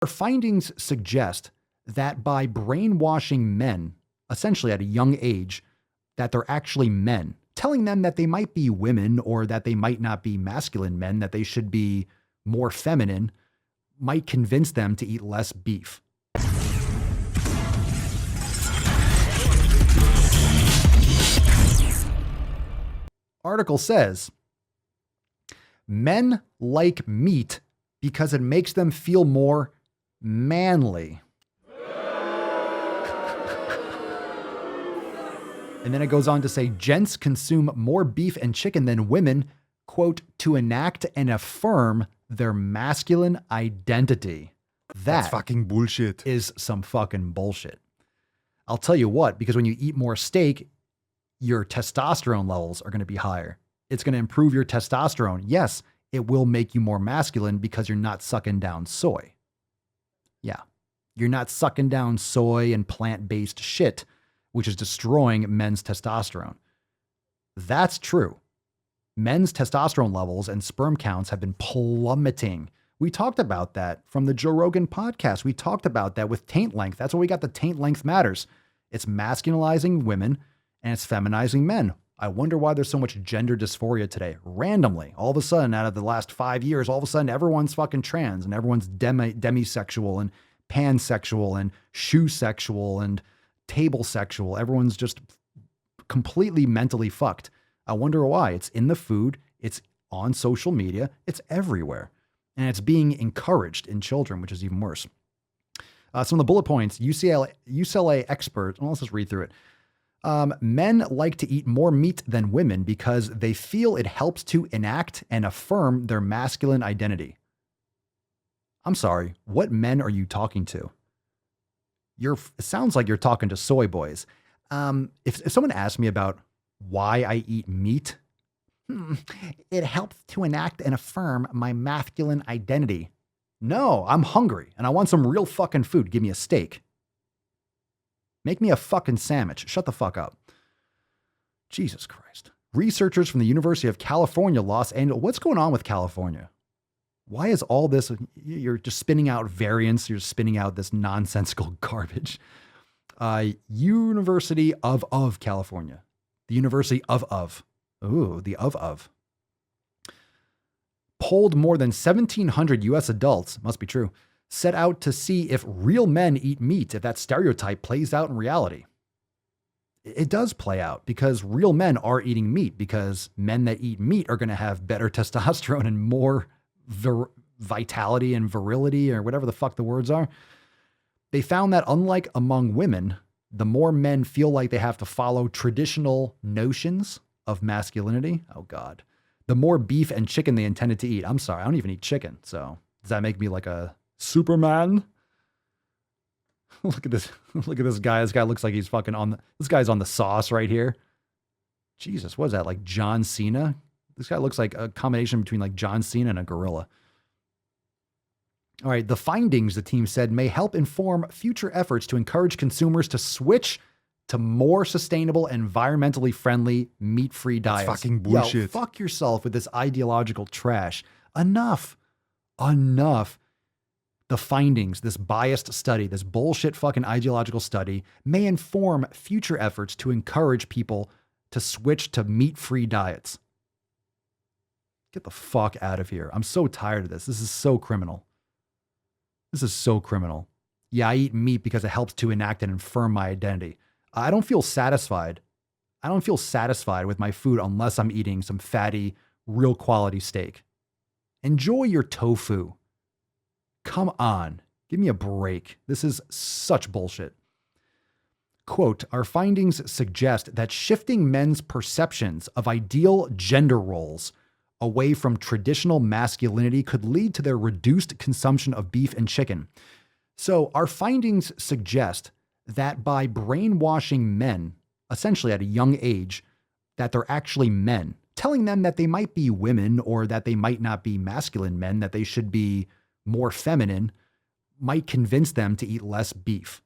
Our findings suggest that by brainwashing men, essentially at a young age, that they're actually men, telling them that they might be women or that they might not be masculine men, that they should be more feminine, might convince them to eat less beef. Article says, men like meat because it makes them feel more manly. And then it goes on to say, gents consume more beef and chicken than women, quote, to enact and affirm their masculine identity. That's fucking bullshit. Is some fucking bullshit. I'll tell you what, because when you eat more steak, your testosterone levels are going to be higher. It's going to improve your testosterone. Yes, it will make you more masculine because you're not sucking down soy. Yeah. You're not sucking down soy and plant-based shit, which is destroying men's testosterone. That's true. Men's testosterone levels and sperm counts have been plummeting. We talked about that from the Joe Rogan podcast. We talked about that with taint length. That's why we got the taint length matters. It's masculinizing women and it's feminizing men. I wonder why there's so much gender dysphoria today. Randomly, all of a sudden, out of the last 5 years, all of a sudden, everyone's fucking trans and everyone's demisexual and pansexual and shoe sexual and table sexual. Everyone's just completely mentally fucked. I wonder why. It's in the food. It's on social media. It's everywhere. And it's being encouraged in children, which is even worse. Some of the bullet points, UCLA expert, well, let's just read through it. Men like to eat more meat than women because they feel it helps to enact and affirm their masculine identity. I'm sorry, what men are you talking to? It sounds like you're talking to soy boys. If someone asked me about why I eat meat, it helps to enact and affirm my masculine identity. No, I'm hungry and I want some real fucking food. Give me a steak. Make me a fucking sandwich. Shut the fuck up. Jesus Christ. Researchers from the University of California, Los Angeles. What's going on with California? Why is all this? You're just spinning out variants. You're spinning out this nonsensical garbage. University of California. The University of. Ooh, the of. Polled more than 1,700 U.S. adults, must be true, set out to see if real men eat meat, if that stereotype plays out in reality. It does play out because real men are eating meat because men that eat meat are going to have better testosterone and more vitality and virility or whatever the fuck the words are. They found that unlike among women, the more men feel like they have to follow traditional notions of masculinity. Oh God. The more beef and chicken they intended to eat. I'm sorry. I don't even eat chicken. So does that make me like a Superman? Look at this. Look at this guy. This guy looks like he's fucking this guy's on the sauce right here. Jesus, what is that? Like John Cena? This guy looks like a combination between like John Cena and a gorilla. All right. The findings, the team said, may help inform future efforts to encourage consumers to switch to more sustainable, environmentally friendly, meat-free diets. That's fucking bullshit. Yo, fuck yourself with this ideological trash. Enough. The findings, this biased study, this bullshit fucking ideological study may inform future efforts to encourage people to switch to meat-free diets. Get the fuck out of here. I'm so tired of this. This is so criminal. Yeah, I eat meat because it helps to enact and affirm my identity. I don't feel satisfied. With my food unless I'm eating some fatty, real quality steak. Enjoy your tofu. Come on, give me a break. This is such bullshit. Quote, our findings suggest that shifting men's perceptions of ideal gender roles away from traditional masculinity could lead to their reduced consumption of beef and chicken. So our findings suggest that by brainwashing men, essentially at a young age, that they're actually men, telling them that they might be women or that they might not be masculine men, that they should be more feminine, might convince them to eat less beef.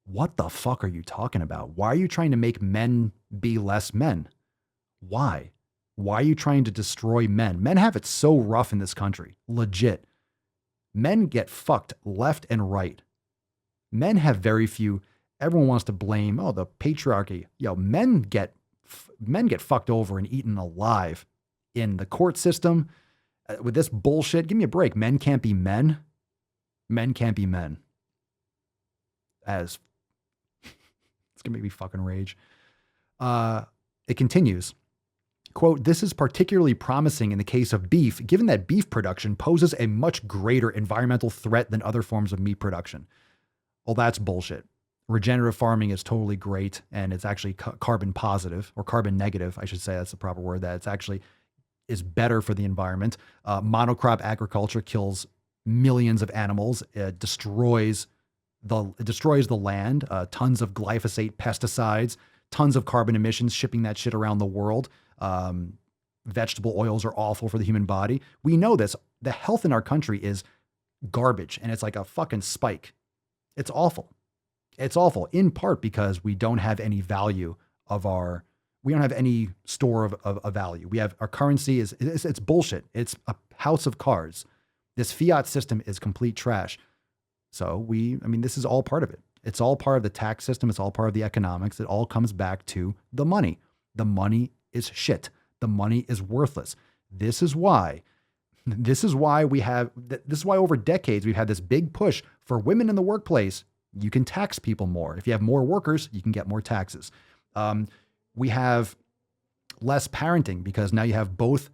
What the fuck are you talking about? Why are you trying to make men be less men? Why? Why are you trying to destroy men? Men have it so rough in this country. Legit. Men get fucked left and right. Men have very few. Everyone wants to blame, oh, the patriarchy. Men get fucked over and eaten alive in the court system with this bullshit. Give me a break. Men can't be men. Men can't be men. It's gonna make me fucking rage. It continues. Quote, this is particularly promising in the case of beef, given that beef production poses a much greater environmental threat than other forms of meat production. Well, that's bullshit. Regenerative farming is totally great, and it's actually carbon positive, or carbon negative, I should say. That's the proper word. That it's actually is better for the environment. Monocrop agriculture kills millions of animals. It destroys the land. Tons of glyphosate pesticides, tons of carbon emissions, shipping that shit around the world. Vegetable oils are awful for the human body. We know this. The health in our country is garbage, and it's like a fucking spike. It's awful. It's awful, in part because we don't have any value we don't have any store of value. We have, our currency it's bullshit. It's a house of cards. This fiat system is complete trash. So this is all part of it. It's all part of the tax system. It's all part of the economics. It all comes back to the money. The money is shit. The money is worthless. This is why over decades we've had this big push for women in the workplace. You can tax people more. If you have more workers, you can get more taxes. We have less parenting because now you have both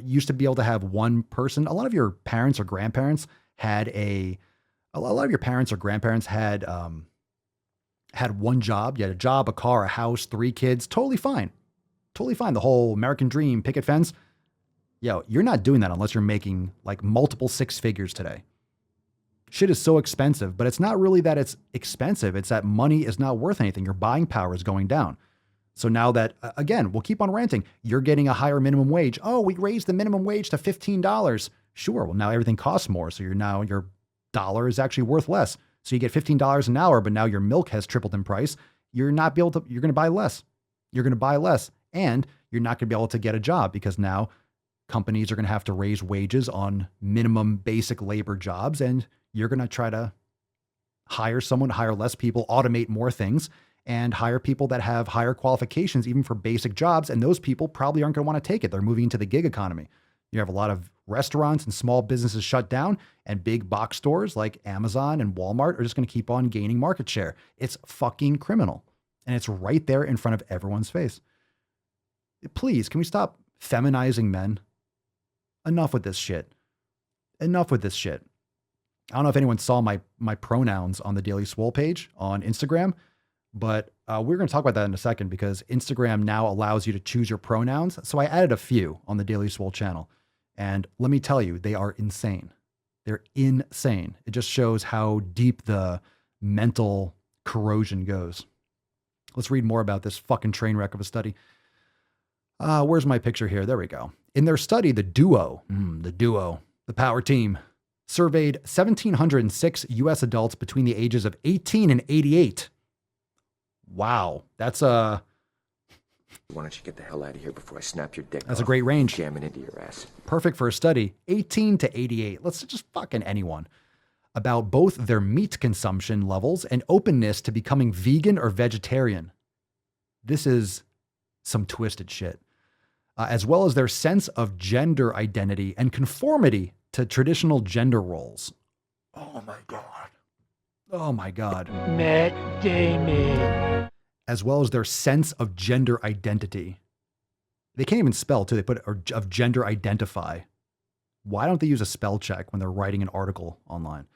used to be able to have one person. A lot of your parents or grandparents had had one job. You had a job, a car, a house, 3 kids. Totally fine. Totally fine. The whole American dream, picket fence. You're not doing that unless you're making like multiple 6 figures today. Shit is so expensive, but it's not really that it's expensive. It's that money is not worth anything. Your buying power is going down. So now that, again, we'll keep on ranting. You're getting a higher minimum wage. Oh, we raised the minimum wage to $15. Sure. Well, now everything costs more. So your dollar is actually worth less. So you get $15 an hour, but now your milk has tripled in price. You're going to buy less. You're going to buy less, and you're not going to be able to get a job because now companies are going to have to raise wages on minimum basic labor jobs, and you're going to try to hire less people, automate more things, and hire people that have higher qualifications, even for basic jobs. And those people probably aren't going to want to take it. They're moving into the gig economy. You have a lot of restaurants and small businesses shut down, and big box stores like Amazon and Walmart are just going to keep on gaining market share. It's fucking criminal. And it's right there in front of everyone's face. Please, can we stop feminizing men? Enough with this shit. Enough with this shit. I don't know if anyone saw my pronouns on the Daily Swole page on Instagram, but we're going to talk about that in a second because Instagram now allows you to choose your pronouns. So I added a few on the Daily Swole channel. And let me tell you, they are insane. They're insane. It just shows how deep the mental corrosion goes. Let's read more about this fucking train wreck of a study. Where's my picture here? There we go. In their study, the power team, surveyed 1,706 U.S. adults between the ages of 18 and 88. Wow. That's a... Why don't you get the hell out of here before I snap your dick That's off, a great range. jamming into your ass. Perfect for a study. 18 to 88. Let's just fucking anyone. About both their meat consumption levels and openness to becoming vegan or vegetarian. This is some twisted shit. As well as their sense of gender identity and conformity to traditional gender roles. Oh my God. Oh my God. Matt Damon. As well as their sense of gender identity. They can't even spell too. They put of gender identify. Why don't they use a spell check when they're writing an article online?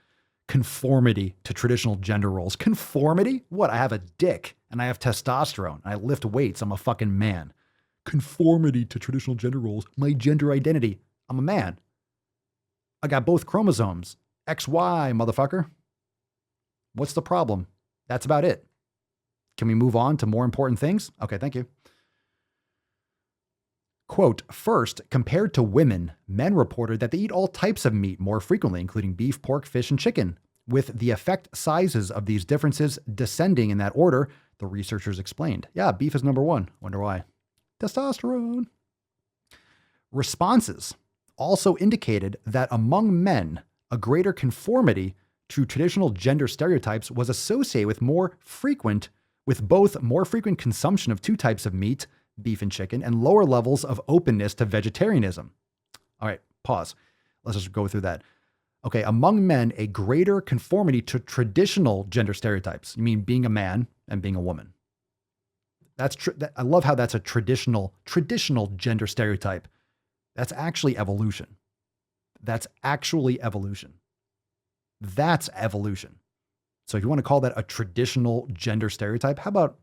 Conformity to traditional gender roles. Conformity? What? I have a dick and I have testosterone. I lift weights. I'm a fucking man. Conformity to traditional gender roles. My gender identity. I'm a man. I got both chromosomes. XY, motherfucker. What's the problem? That's about it. Can we move on to more important things? Okay, thank you. Quote, first, compared to women, men reported that they eat all types of meat more frequently, including beef, pork, fish, and chicken. With the effect sizes of these differences descending in that order, the researchers explained. Yeah, beef is number 1. Wonder why. Testosterone. Responses also indicated that among men, a greater conformity to traditional gender stereotypes was associated with both more frequent consumption of two types of meat, beef and chicken, and lower levels of openness to vegetarianism. All right, pause. Let's just go through that. Okay, among men, a greater conformity to traditional gender stereotypes. You mean being a man and being a woman. I love how that's a traditional gender stereotype. That's actually evolution. That's evolution. So if you want to call that a traditional gender stereotype, how about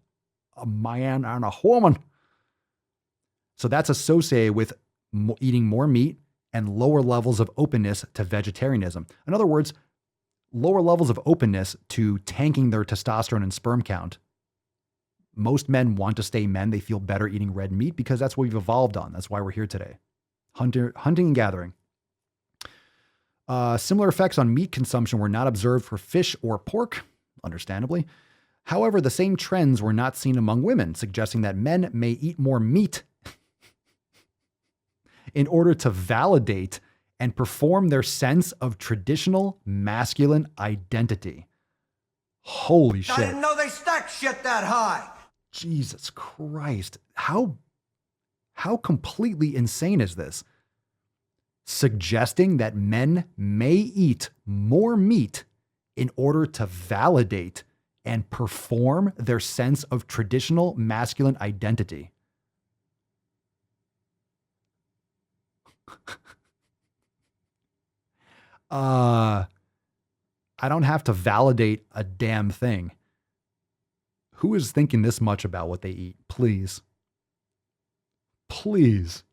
a man and a woman? So that's associated with eating more meat and lower levels of openness to vegetarianism. In other words, lower levels of openness to tanking their testosterone and sperm count. Most men want to stay men. They feel better eating red meat because that's what we've evolved on. That's why we're here today. Hunting and gathering. Similar effects on meat consumption were not observed for fish or pork, understandably. However, the same trends were not seen among women, suggesting that men may eat more meat in order to validate and perform their sense of traditional masculine identity. Holy shit. I didn't know they stacked shit that high. Jesus Christ. How completely insane is this? Suggesting that men may eat more meat in order to validate and perform their sense of traditional masculine identity. I don't have to validate a damn thing. Who is thinking this much about what they eat? Please. Please.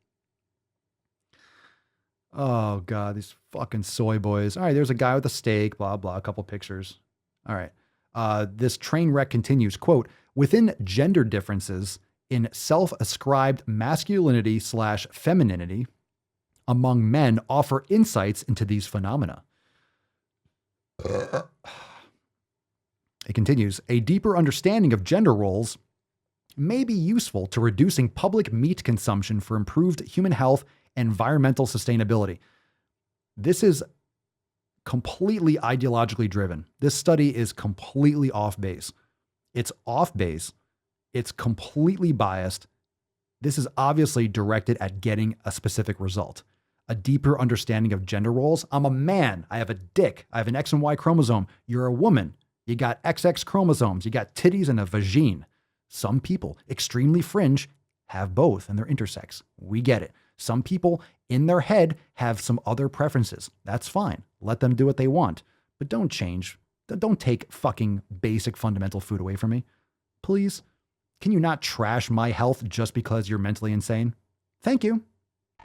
Oh, God, these fucking soy boys. All right, there's a guy with a steak, blah, blah, a couple pictures. All right. This train wreck continues, quote, within gender differences in self-ascribed masculinity / femininity among men offer insights into these phenomena. It continues, a deeper understanding of gender roles may be useful to reducing public meat consumption for improved human health and environmental sustainability. This is completely ideologically driven. This study is completely off base. It's off base. It's completely biased. This is obviously directed at getting a specific result. A deeper understanding of gender roles. I'm a man. I have a dick. I have an X and Y chromosome. You're a woman. You got XX chromosomes. You got titties and a vagine. Some people, extremely fringe, have both and they're intersex. We get it. Some people in their head have some other preferences. That's fine. Let them do what they want. But don't change. Don't take fucking basic fundamental food away from me. Please. Can you not trash my health just because you're mentally insane? Thank you.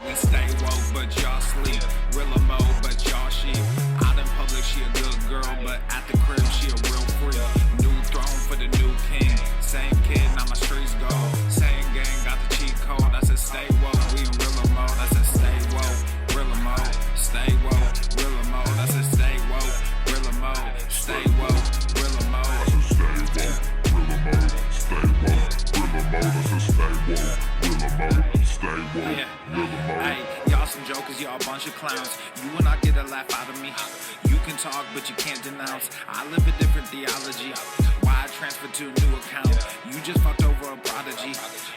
We stay woke, but y'all sleep. Real mode, but y'all sheep. Out in public, she a good girl, but at the crib, she a real freak. New throne for the new king. Same kid, now my streets go. Same gang, got the cheat code. I said stay woke, we in real mode. I said stay woke, real mode. Stay woke, real mode. I said stay woke, real mode. Stay woke, real mode. I said stay woke, real mode. Stay woke, real mode. I said stay woke, real mode. Stay woke, real mode. Hey, y'all some jokers, y'all a bunch of clowns. You will not get a laugh out of me. You can talk, but you can't denounce. I live a different theology. Why I transferred to a new account? You just fucked over a prodigy.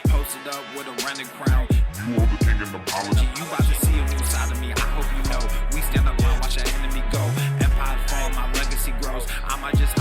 Posted up with a rented crown. You are the king in apology. You about to see a new side of me. I hope you know. We stand alone, watch our enemy go. Empire fall, my legacy grows. I might just